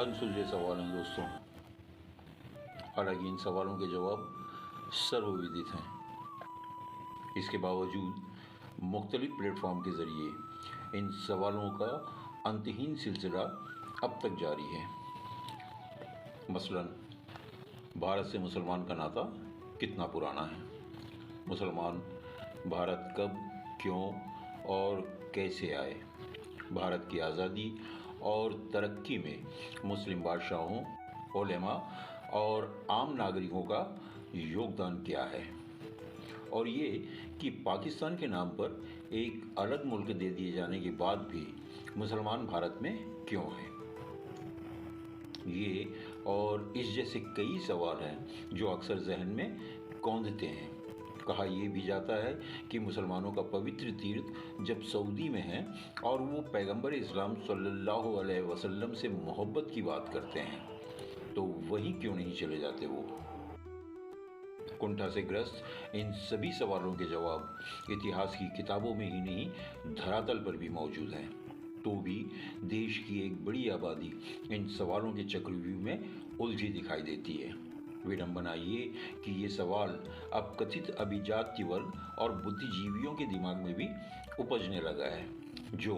अनसुलझे सवाल हैं दोस्तों। हालांकि इन सवालों के जवाब सर्वविदित हैं, इसके बावजूद मुख्तलिफ प्लेटफॉर्म के ज़रिए इन सवालों का अंतहीन सिलसिला अब तक जारी है। मसलन, भारत से मुसलमान का नाता कितना पुराना है? मुसलमान भारत कब, क्यों और कैसे आए? भारत की आज़ादी और तरक्की में मुस्लिम बादशाहों, उलेमा और आम नागरिकों का योगदान क्या है? और ये कि पाकिस्तान के नाम पर एक अलग मुल्क दे दिए जाने के बाद भी मुसलमान भारत में क्यों हैं? ये और इस जैसे कई सवाल हैं जो अक्सर जहन में कौंधते हैं। कहा यह भी जाता है कि मुसलमानों का पवित्र तीर्थ जब सऊदी में है और वो पैगंबर इस्लाम सल्लल्लाहु अलैहि वसल्लम से मोहब्बत की बात करते हैं तो वहीं क्यों नहीं चले जाते वो? कुंठा से ग्रस्त इन सभी सवालों के जवाब इतिहास की किताबों में ही नहीं, धरातल पर भी मौजूद हैं। तो भी देश की एक बड़ी आबादी इन सवालों के चक्रव्यूह में उलझी दिखाई देती है। विडंबना ये कि ये सवाल अब कथित अभिजात्य वर्ग और बुद्धिजीवियों के दिमाग में भी उपजने लगा है, जो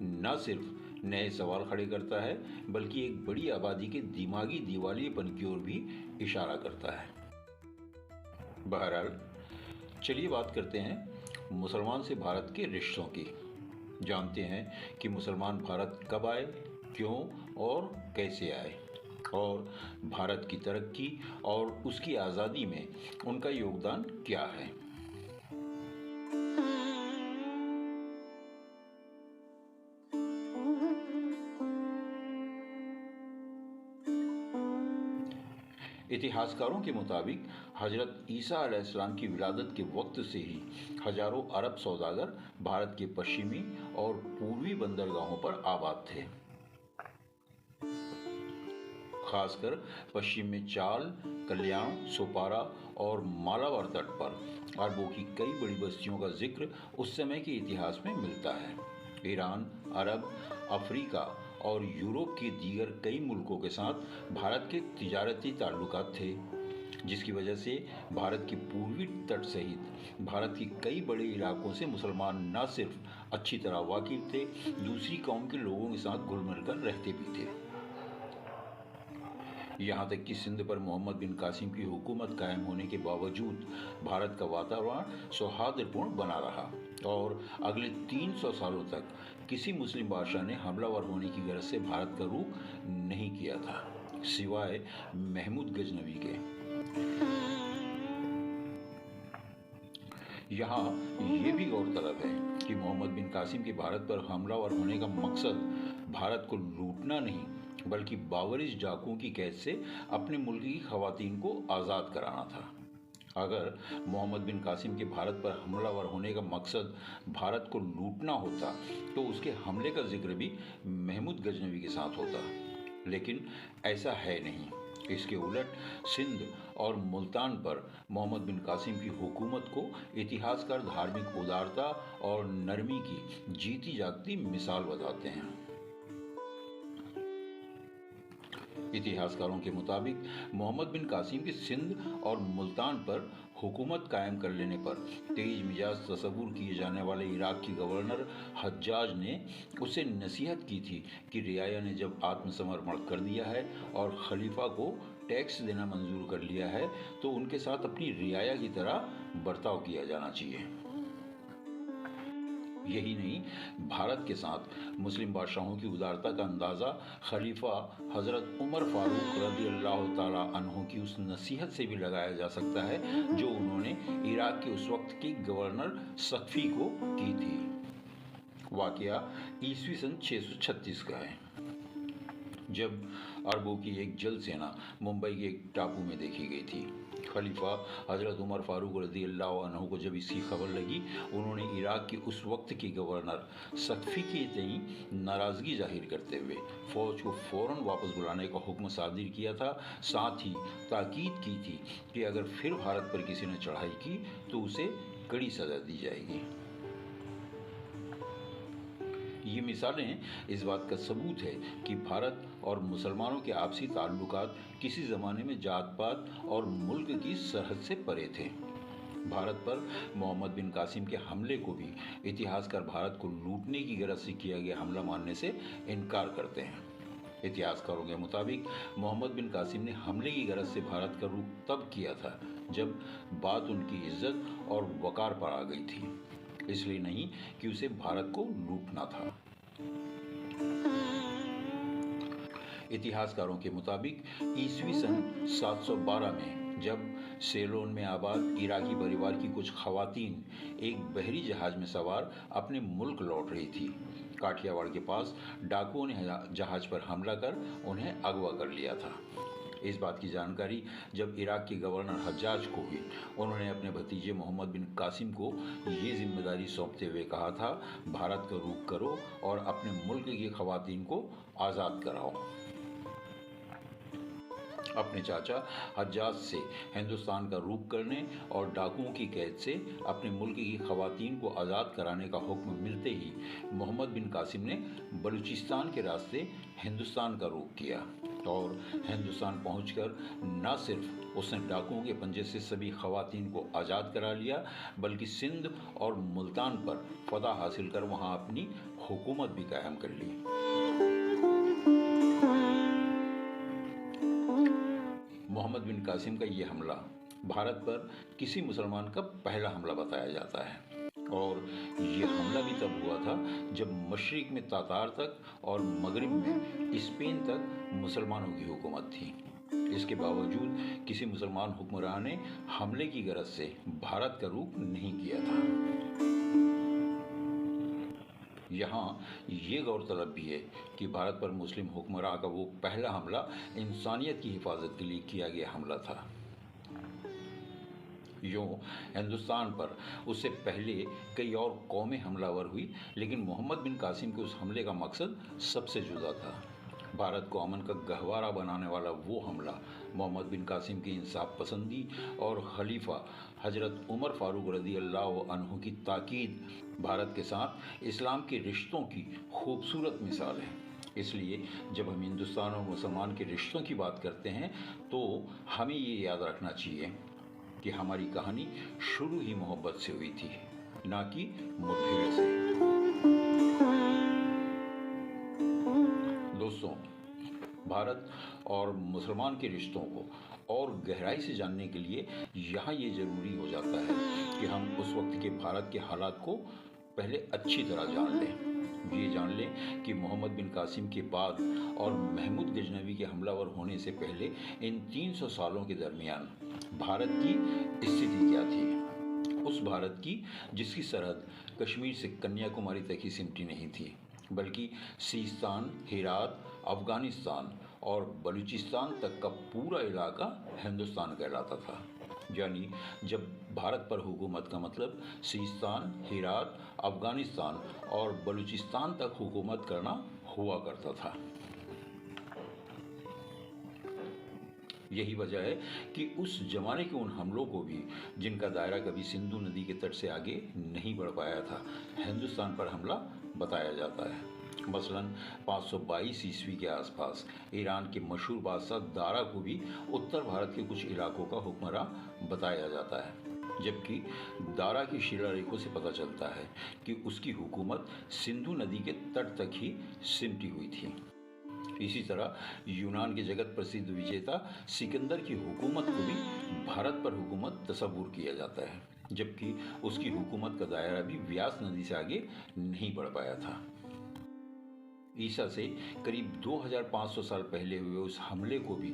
न सिर्फ नए सवाल खड़े करता है बल्कि एक बड़ी आबादी के दिमागी दिवालियेपन की ओर भी इशारा करता है। बहरहाल, चलिए बात करते हैं मुसलमान से भारत के रिश्तों की। जानते हैं कि मुसलमान भारत कब आए, क्यों और कैसे आए, और भारत की तरक्की और उसकी आज़ादी में उनका योगदान क्या है। इतिहासकारों के मुताबिक हजरत ईसा अलैहिस्सलाम की विलादत के वक्त से ही हजारों अरब सौदागर भारत के पश्चिमी और पूर्वी बंदरगाहों पर आबाद थे। खासकर पश्चिम में चाल, कल्याण, सोपारा और मालाबार तट पर अरबों की कई बड़ी बस्तियों का जिक्र उस समय के इतिहास में मिलता है। ईरान, अरब, अफ्रीका और यूरोप के दीगर कई मुल्कों के साथ भारत के तिजारती ताल्लुकात थे, जिसकी वजह से भारत की पूर्वी तट सहित भारत के कई बड़े इलाकों से मुसलमान न सिर्फ अच्छी तरह वाकिफ थे, दूसरी कौम के लोगों के साथ घुल मिल कर रहते भी थे। यहाँ तक कि सिंध पर मोहम्मद बिन कासिम की हुकूमत कायम होने के बावजूद भारत का वातावरण सौहार्दपूर्ण बना रहा और अगले 300 सालों तक किसी मुस्लिम बादशाह ने हमलावर होने की गरज से भारत का रुख नहीं किया था, सिवाय महमूद गजनवी के। यहाँ ये भी गौरतलब है कि मोहम्मद बिन कासिम के भारत पर हमलावर होने का मकसद भारत को लूटना नहीं बल्कि बावरिश डाकुओं की कैद से अपने मुल्क की खवातीन को आज़ाद कराना था। अगर मोहम्मद बिन कासिम के भारत पर हमलावर होने का मकसद भारत को लूटना होता तो उसके हमले का जिक्र भी महमूद गजनवी के साथ होता, लेकिन ऐसा है नहीं। इसके उलट सिंध और मुल्तान पर मोहम्मद बिन कासिम की हुकूमत को इतिहासकार धार्मिक उदारता और नरमी की जीती जागती मिसाल बताते हैं। इतिहासकारों के मुताबिक मोहम्मद बिन कासिम के सिंध और मुल्तान पर हुकूमत कायम कर लेने पर तेज मिजाज तस्वुर किए जाने वाले इराक के गवर्नर हज्जाज ने उसे नसीहत की थी कि रियाया ने जब आत्मसमर्पण कर दिया है और खलीफा को टैक्स देना मंजूर कर लिया है तो उनके साथ अपनी रियाया की तरह बर्ताव किया जाना चाहिए। यही नहीं, भारत के साथ मुस्लिम बादशाहों की उदारता का अंदाज़ा खलीफा हज़रत उमर फारूक रज़ियल्लाहु ताला अन्हु की उस नसीहत से भी लगाया जा सकता है जो उन्होंने इराक के उस वक्त के गवर्नर सख्फी को की थी। वाक़या ईस्वी सन 636 का है, जब अरबों की एक जल सेना मुंबई के एक टापू में देखी गई थी। खलीफा हज़रत उमर फारूक रज़ियल्लाहु अन्हु को जब इसकी खबर लगी, उन्होंने इराक के उस वक्त के गवर्नर सख्फी के तई नाराज़गी जाहिर करते हुए फ़ौज को फ़ौरन वापस बुलाने का हुक्म सादिर किया था। साथ ही ताकीद की थी कि अगर फिर भारत पर किसी ने चढ़ाई की तो उसे कड़ी सज़ा दी जाएगी। ये मिसालें इस बात का सबूत है कि भारत और मुसलमानों के आपसी ताल्लुकात किसी ज़माने में जात पात और मुल्क की सरहद से परे थे। भारत पर मोहम्मद बिन कासिम के हमले को भी इतिहासकार भारत को लूटने की गरज से किया गया हमला मानने से इनकार करते हैं। इतिहासकारों के मुताबिक मोहम्मद बिन कासिम ने हमले की गरज से भारत का रुख तब किया था जब बात उनकी इज्जत और वकार पर आ गई थी, इसलिए नहीं कि उसे भारत को लूटना था। इतिहासकारों के मुताबिक ईस्वी सन 712 में जब सेलोन में आबाद इराकी परिवार की कुछ खवातीन एक बहरी जहाज में सवार अपने मुल्क लौट रही थी, काठियावाड़ के पास डाकुओं ने जहाज पर हमला कर उन्हें अगवा कर लिया था। इस बात की जानकारी जब इराक के गवर्नर हज्जाज को हुई, उन्होंने अपने भतीजे मोहम्मद बिन कासिम को ये जिम्मेदारी सौंपते हुए कहा था, भारत का रुख करो और अपने मुल्क की खवातीन को आज़ाद कराओ। अपने चाचा हज्जाज से हिंदुस्तान का रुख करने और डाकुओं की कैद से अपने मुल्क की खवातीन को आज़ाद कराने का हुक्म मिलते ही मोहम्मद बिन कासिम ने बलूचिस्तान के रास्ते हिंदुस्तान का रुख किया और हिंदुस्तान पहुंचकर न सिर्फ उसने डाकुओं के पंजे से सभी खवातीन को आज़ाद करा लिया, बल्कि सिंध और मुल्तान पर फतह हासिल कर वहां अपनी हुकूमत भी कायम कर ली। मोहम्मद बिन कासिम का ये हमला भारत पर किसी मुसलमान का पहला हमला बताया जाता है और ये हमला भी तब हुआ था जब मशरिक में तातार तक और मगरिब में स्पेन तक मुसलमानों की हुकूमत थी। इसके बावजूद किसी मुसलमान हुक्मरान ने हमले की गरज से भारत का रुख नहीं किया था। यहाँ ये गौरतलब भी है कि भारत पर मुस्लिम हुक्मरान का वो पहला हमला इंसानियत की हिफाजत के लिए किया गया हमला था। यूँ हिंदुस्तान पर उससे पहले कई और कौमें हमलावर हुई, लेकिन मोहम्मद बिन कासिम के उस हमले का मकसद सबसे जुदा था। भारत को अमन का गहवारा बनाने वाला वो हमला मोहम्मद बिन कासिम की इंसाफ पसंदी और खलीफा हजरत उमर फारूक रज़ी अल्लाह अन्हु की ताकीद भारत के साथ इस्लाम के रिश्तों की खूबसूरत मिसाल है। इसलिए जब हम हिंदुस्तान और मुसलमान के रिश्तों की बात करते हैं तो हमें ये याद रखना चाहिए कि हमारी कहानी शुरू ही मोहब्बत से हुई थी, ना कि मुठभेड़ से। दोस्तों, भारत और मुसलमान के रिश्तों को और गहराई से जानने के लिए यहाँ ये ज़रूरी हो जाता है कि हम उस वक्त के भारत के हालात को पहले अच्छी तरह जान लें। ये जान लें कि मोहम्मद बिन कासिम के बाद और महमूद गजनवी के हमलावर होने से पहले इन 300 सालों के दरमियान भारत की स्थिति क्या थी। उस भारत की जिसकी सरहद कश्मीर से कन्याकुमारी तक ही सिमटी नहीं थी, बल्कि सीस्तान, हेरात, अफ़गानिस्तान और बलूचिस्तान तक का पूरा इलाका हिंदुस्तान कहलाता था। यानी जब भारत पर हुकूमत का मतलब सीस्तान, हेरात, अफ़गानिस्तान और बलूचिस्तान तक हुकूमत करना हुआ करता था। यही वजह है कि उस जमाने के उन हमलों को भी, जिनका दायरा कभी सिंधु नदी के तट से आगे नहीं बढ़ पाया था, हिंदुस्तान पर हमला बताया जाता है। मसलन 522 ईस्वी के आसपास ईरान के मशहूर बादशाह दारा को भी उत्तर भारत के कुछ इलाकों का हुक्मरान बताया जाता है, जबकि दारा की शिलालेखों से पता चलता है कि उसकी हुकूमत सिंधु नदी के तट तक ही सिमटी हुई थी। इसी तरह यूनान के जगत प्रसिद्ध विजेता सिकंदर की हुकूमत को भी भारत पर हुकूमत तस्वुर किया जाता है, जबकि उसकी हुकूमत का दायरा भी व्यास नदी से आगे नहीं बढ़ पाया था। ईसा से करीब 2500 साल पहले हुए उस हमले को भी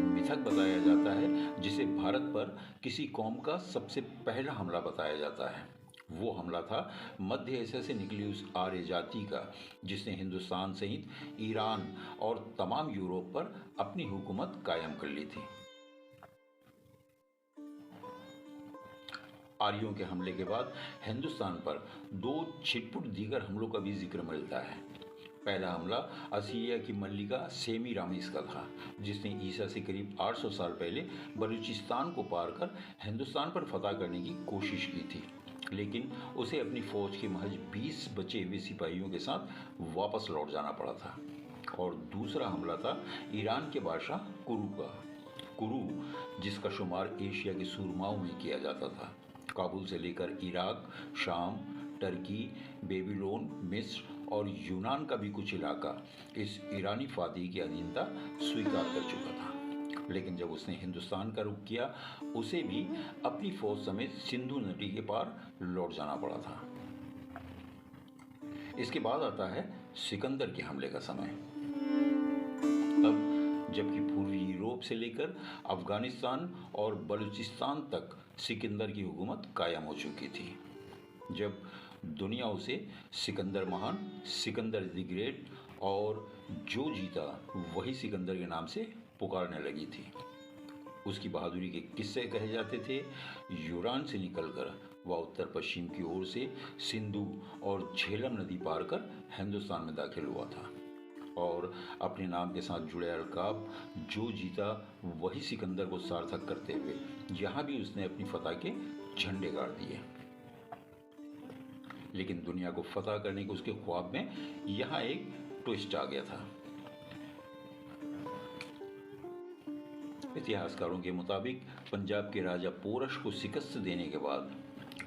मिथक बताया जाता है, जिसे भारत पर किसी कौम का सबसे पहला हमला बताया जाता है। वो हमला था मध्य एशिया से निकली उस आर्य जाति का, जिसने हिंदुस्तान सहित ईरान और तमाम यूरोप पर अपनी हुकूमत कायम कर ली थी। आर्यों के हमले के बाद हिंदुस्तान पर 2 छिटपुट दीगर हमलों का भी जिक्र मिलता है। पहला हमला असीरिया की मल्लिका सेमीरामिस का था, जिसने ईसा से करीब 800 साल पहले बलूचिस्तान को पार कर हिंदुस्तान पर फतह करने की कोशिश की थी। लेकिन उसे अपनी फौज के महज 20 बचे हुए सिपाहियों के साथ वापस लौट जाना पड़ा था। और दूसरा हमला था ईरान के बादशाह कुरू का। कुरू, जिसका शुमार एशिया के सूरमाओं में किया जाता था, काबुल से लेकर इराक, शाम, टर्की, बेबीलोन, मिस्र और यूनान का भी कुछ इलाका इस ईरानी फातिह की अधीनता स्वीकार कर चुका था। लेकिन जब उसने हिंदुस्तान का रुख किया, उसे भी अपनी फौज समेत सिंधु नदी के पार लौट जाना पड़ा था। इसके बाद आता है सिकंदर के हमले का समय। तब जबकि पूर्वी यूरोप से लेकर अफगानिस्तान और बलूचिस्तान तक सिकंदर की हुकूमत कायम हो चुकी थी, जब दुनिया उसे सिकंदर महान, सिकंदर द ग्रेट और जो जीता वही सिकंदर के नाम से पुकारने लगी थी। उसकी बहादुरी के किस्से कहे जाते थे। यूनान से निकलकर वह उत्तर पश्चिम की ओर से सिंधु और झेलम नदी पार कर हिंदुस्तान में दाखिल हुआ था और अपने नाम के साथ जुड़े अलकाब जो जीता वही सिकंदर को सार्थक करते हुए यहाँ भी उसने अपनी फतह के झंडे गाड़ दिए। लेकिन दुनिया को फतह करने के उसके ख्वाब में यहाँ एक ट्विस्ट आ गया था। इतिहासकारों के मुताबिक पंजाब के राजा पोरश को शिकस्त देने के बाद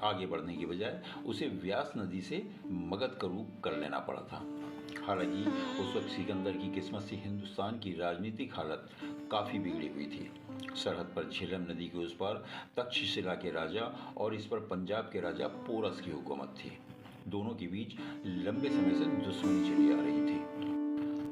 आगे बढ़ने के बजाय उसे व्यास नदी से मगध का रुख कर लेना पड़ा था। हालांकि उस वक्त सिकंदर की किस्मत से हिंदुस्तान की राजनीतिक हालत काफ़ी बिगड़ी हुई थी। सरहद पर झेलम नदी के उस पार तक्षशिला के राजा और इस पर पंजाब के राजा पोरस की हुकूमत थी। दोनों के बीच लंबे समय से दुश्मनी चली आ रही थी।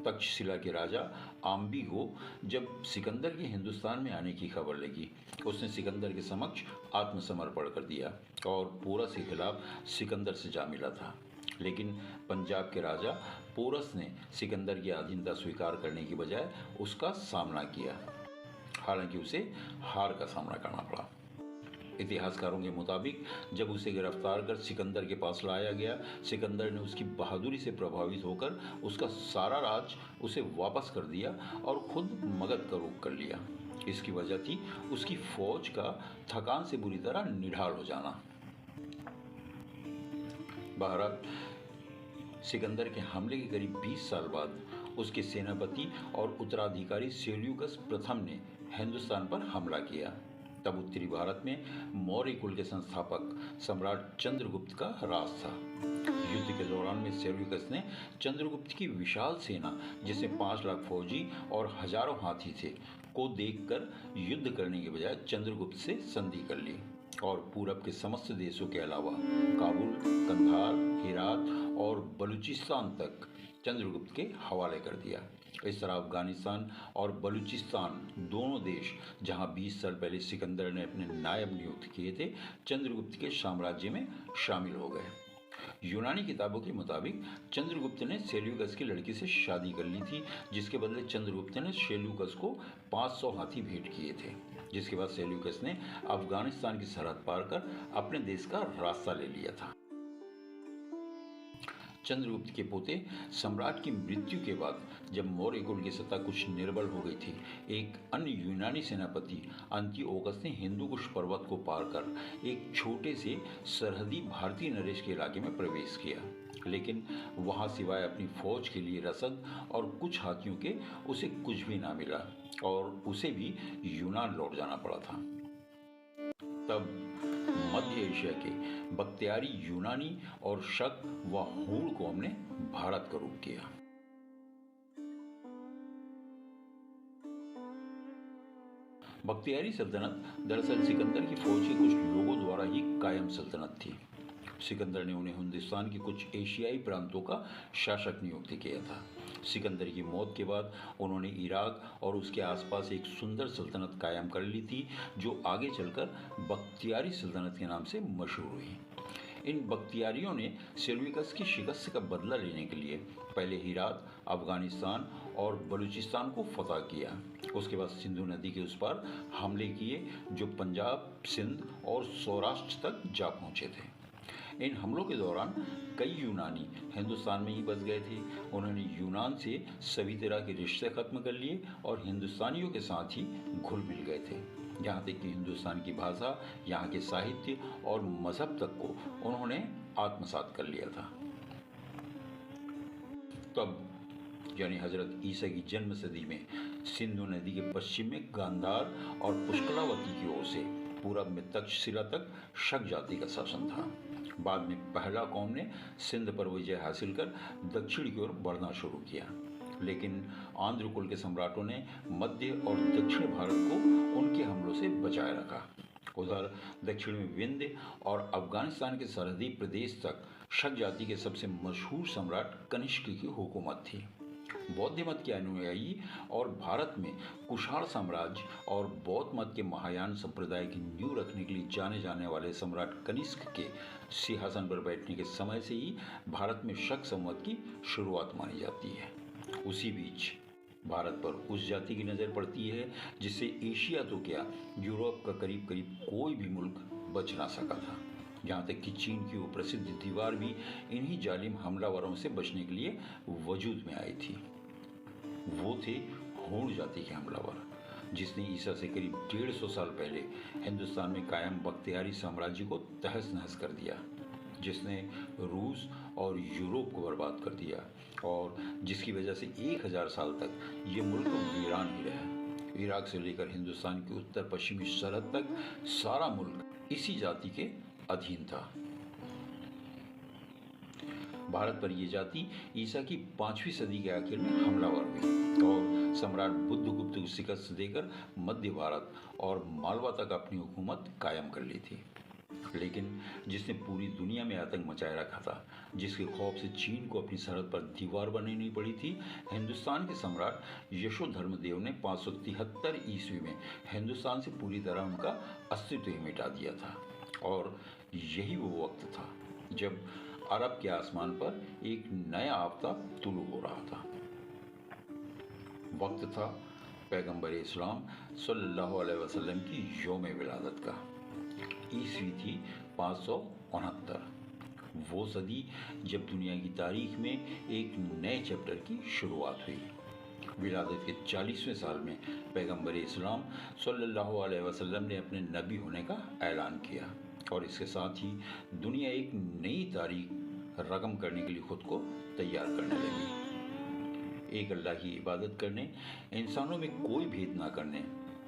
तक्षशिला के राजा आम्बी को जब सिकंदर के हिंदुस्तान में आने की खबर लगी, उसने सिकंदर के समक्ष आत्मसमर्पण कर दिया और पोरस के खिलाफ सिकंदर से जा मिला था। लेकिन पंजाब के राजा पोरस ने सिकंदर की अधीनता स्वीकार करने की बजाय उसका सामना किया। हालांकि उसे हार का सामना करना पड़ा। इतिहासकारों के मुताबिक जब उसे गिरफ्तार कर सिकंदर के पास लाया गया, सिकंदर ने उसकी बहादुरी से प्रभावित होकर उसका सारा राज उसे वापस कर दिया और खुद मगध का रुख कर लिया। इसकी वजह थी उसकी फौज का थकान से बुरी तरह निढाल हो जाना। बहरहाल सिकंदर के हमले के करीब 20 साल बाद उसके सेनापति और उत्तराधिकारी सेल्यूकस प्रथम ने हिंदुस्तान पर हमला किया। तब उत्तरी भारत में मौर्य कुल के संस्थापक सम्राट चंद्रगुप्त का राज था। युद्ध के दौरान में सेल्यूकस ने चंद्रगुप्त की विशाल सेना, जिसमें 5 लाख फौजी और हजारों हाथी थे, को देखकर युद्ध करने के बजाय चंद्रगुप्त से संधि कर ली और पूरब के समस्त देशों के अलावा काबुल, कंधार, हेरात और बलूचिस्तान तक चंद्रगुप्त के हवाले कर दिया। इस तरह अफगानिस्तान और बलूचिस्तान दोनों देश, जहां 20 साल पहले सिकंदर ने अपने नायब नियुक्त किए थे, चंद्रगुप्त के साम्राज्य में शामिल हो गए। यूनानी किताबों के मुताबिक चंद्रगुप्त ने सेल्यूकस की लड़की से शादी कर ली थी, जिसके बदले चंद्रगुप्त ने सेल्यूकस को 500 हाथी भेंट किए थे। जिसके बाद सेल्यूकस ने अफगानिस्तान की सरहद पार कर अपने देश का रास्ता ले लिया था। चंद्रगुप्त के पोते सम्राट की मृत्यु के बाद जब मौर्य कुल की सत्ता कुछ निर्बल हो गई थी, एक अन्य यूनानी सेनापति अंतिओकस ने हिंदुकुश पर्वत को पार कर एक छोटे से सरहदी भारतीय नरेश के इलाके में प्रवेश किया। लेकिन वहां सिवाय अपनी फौज के लिए रसद और कुछ हाथियों के उसे कुछ भी ना मिला और उसे भी यूनान लौट जाना पड़ा था। तब मध्य एशिया के बख्तियारी यूनानी और शक व हूण कौम ने भारत का रुख किया। बख्तियारी सल्तनत दरअसल सिकंदर की फौज के कुछ लोगों द्वारा ही कायम सल्तनत थी। सिकंदर ने उन्हें हिंदुस्तान के कुछ एशियाई प्रांतों का शासक नियुक्त किया था। सिकंदर की मौत के बाद उन्होंने इराक और उसके आसपास एक सुंदर सल्तनत कायम कर ली थी, जो आगे चलकर बख्तियारी सल्तनत के नाम से मशहूर हुई। इन बख्तियारियों ने सेल्यूकस की शिकस्त का बदला लेने के लिए पहले हेरात, अफगानिस्तान और बलूचिस्तान को फतह किया। उसके बाद सिंधु नदी के उस पार हमले किए, जो पंजाब, सिंध और सौराष्ट्र तक जा पहुंचे थे। इन हमलों के दौरान कई यूनानी हिंदुस्तान में ही बस गए थे। उन्होंने यूनान से सभी तरह के रिश्ते खत्म कर लिए और हिंदुस्तानियों के साथ ही घुल मिल गए थे। यहाँ तक कि हिंदुस्तान की भाषा, यहाँ के साहित्य और मजहब तक को उन्होंने आत्मसात कर लिया था। तब यानी हजरत ईसा की जन्म सदी में सिंधु नदी के पश्चिम में गांधार और पुष्कलावती की ओर से पूरब में तक्षशिला तक शक जाति का शासन था। बाद में पहला कौम ने सिंध पर विजय हासिल कर दक्षिण की ओर बढ़ना शुरू किया, लेकिन आंध्रकुल के सम्राटों ने मध्य और दक्षिण भारत को उनके हमलों से बचाए रखा। उधर दक्षिण में विंध्य और अफगानिस्तान के सरहदी प्रदेश तक शक जाति के सबसे मशहूर सम्राट कनिष्क की हुकूमत थी। बौद्ध मत के अनुयायी और भारत में कुषाण साम्राज्य और बौद्ध मत के महायान संप्रदाय की नींव रखने के लिए जाने जाने वाले सम्राट कनिष्क के सिंहासन पर बैठने के समय से ही भारत में शक संवत की शुरुआत मानी जाती है। उसी बीच भारत पर उस जाति की नज़र पड़ती है जिससे एशिया तो क्या, यूरोप का करीब करीब कोई भी मुल्क बच ना सका था। यहाँ तक कि चीन की वो प्रसिद्ध दीवार भी इन्हीं जालिम हमलावरों से बचने के लिए वजूद में आई थी। वो थे हूण जाति के हमलावर, जिसने ईसा से करीब 150 साल पहले हिंदुस्तान में कायम बख्तियारी साम्राज्य को तहस नहस कर दिया, जिसने रूस और यूरोप को बर्बाद कर दिया और जिसकी वजह से 1000 साल तक ये मुल्क वीरान ही रहा। इराक से लेकर हिंदुस्तान की उत्तर पश्चिमी सरहद तक सारा मुल्क इसी जाति के अधीन था। भारत पर यह जाति ईसा की 5वीं सदी के आखिर में हमलावर हुई और सम्राट बुद्धगुप्त को शिकस्त देकर मध्य भारत और मालवा तक अपनी हुकूमत कायम कर ली थी। लेकिन जिसने पूरी दुनिया में आतंक मचाए रखा था, जिसके खौफ से चीन को अपनी सरहद पर दीवार बनानी पड़ी थी, हिंदुस्तान के सम्राट यशोधर्मदेव ने 573 ईस्वी में हिंदुस्तान से पूरी तरह उनका अस्तित्व ही मिटा दिया था। और यही वो वक्त था जब अरब के आसमान पर एक नया आफताब तुलू हो रहा था। वक्त था पैगंबर इस्लाम सल्लल्लाहु अलैहि वसल्लम की यौम विलादत का। ईस्वी थी 569। वो सदी जब दुनिया की तारीख में एक नए चैप्टर की शुरुआत हुई। विलादत के 40वें साल में पैगंबर इस्लाम सल्लल्लाहु अलैहि वसल्लम ने अपने नबी होने का ऐलान किया और इसके साथ ही दुनिया एक नई तारीख रकम करने के लिए खुद को तैयार करने लगी। एक अल्लाह की इबादत करने, इंसानों में कोई भेद ना करने,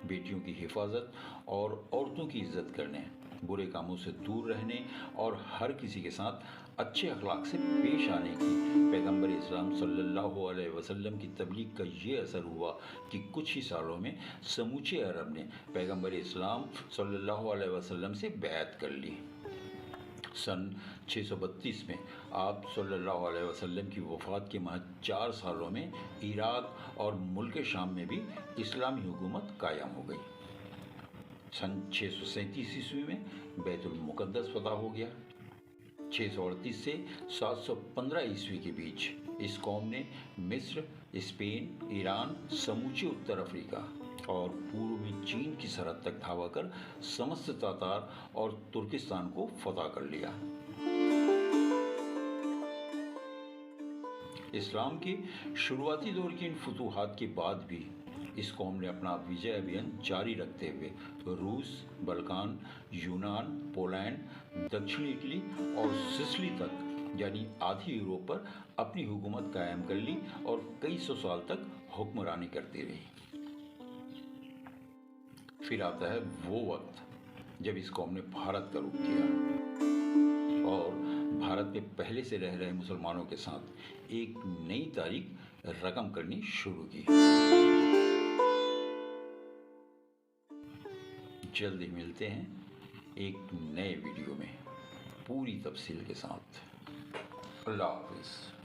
बेटियों की हिफाजत और औरतों की इज्जत करने, बुरे कामों से दूर रहने और हर किसी के साथ अच्छे अखलाक से पेश आने की पैगंबर इस्लाम सल्लल्लाहु अलैहि वसल्लम की तबलीग का ये असर हुआ कि कुछ ही सालों में समूचे अरब ने पैगंबर इस्लाम सल्लल्लाहु अलैहि वसल्लम से बैत कर ली। सन 632 में आप सल्लल्लाहु अलैहि वसल्लम की वफ़ात के महज 4 सालों में इराक और मुल्क शाम में भी इस्लामी हुकूमत कायम हो गई। सन 637 ईस्वी में बैतुल मुक़द्दस फतह हो गया। 638 से 715 ईस्वी के बीच इस कौम ने मिस्र, स्पेन, ईरान, समूचे उत्तर अफ्रीका और पूर्व में चीन की सरहद तक धावा कर समस्त तातार और तुर्किस्तान को फतह कर लिया। इस्लाम के शुरुआती दौर की इन फतूहात के बाद भी इस कौम ने अपना विजय अभियान जारी रखते हुए रूस, बल्कान, यूनान, पोलैंड, दक्षिण इटली और सिसिली तक यानी आधी यूरोप पर अपनी हुकूमत कायम कर ली और कई सौ साल तक हुक्मरानी करती रही। फिर आता है वो वक्त जब इस कौम ने भारत का रुख किया और भारत में पहले से रह रहे मुसलमानों के साथ एक नई तारीख रकम करनी शुरू की। जल्द ही मिलते हैं एक नए वीडियो में पूरी तफसील के साथ। अल्लाह हाफिज़।